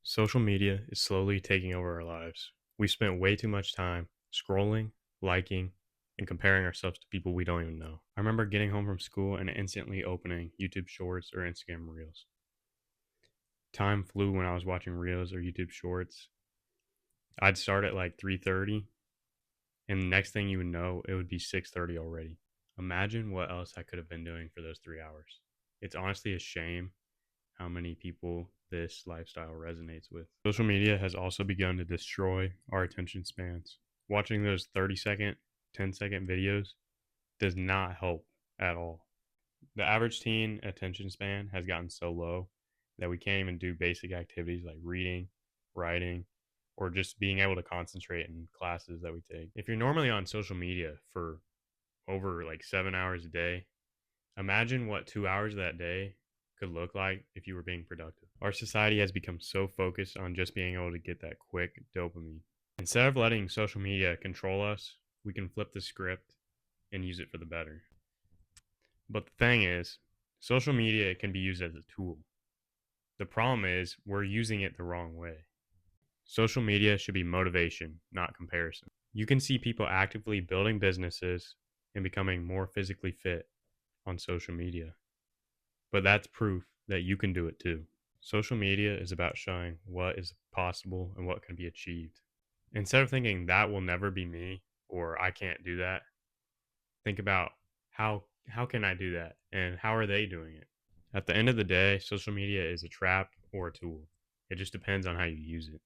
Social media is slowly taking over our lives. We spent way too much time scrolling, liking, and comparing ourselves to people we don't even know. I remember getting home from school and instantly opening YouTube Shorts or Instagram Reels. Time flew when I was watching Reels or YouTube Shorts. I'd start at like 3:30, and the next thing you would know, it would be 6:30 already. Imagine what else I could have been doing for those 3 hours. It's honestly a shame how many people this lifestyle resonates with. Social media has also begun to destroy our attention spans. Watching those 30-second, 10-second videos does not help at all. The average teen attention span has gotten so low that we can't even do basic activities like reading, writing, or just being able to concentrate in classes that we take. If you're normally on social media for over like 7 hours a day, imagine what 2 hours of that day could look like if you were being productive. Our society has become so focused on just being able to get that quick dopamine. Instead of letting social media control us, we can flip the script and use it for the better. But the thing is, social media can be used as a tool. The problem is, we're using it the wrong way. Social media should be motivation, not comparison. You can see people actively building businesses and becoming more physically fit on social media. But that's proof that you can do it too. Social media is about showing what is possible and what can be achieved. Instead of thinking that will never be me or I can't do that, think about how can I do that and how are they doing it? At the end of the day, social media is a trap or a tool. It just depends on how you use it.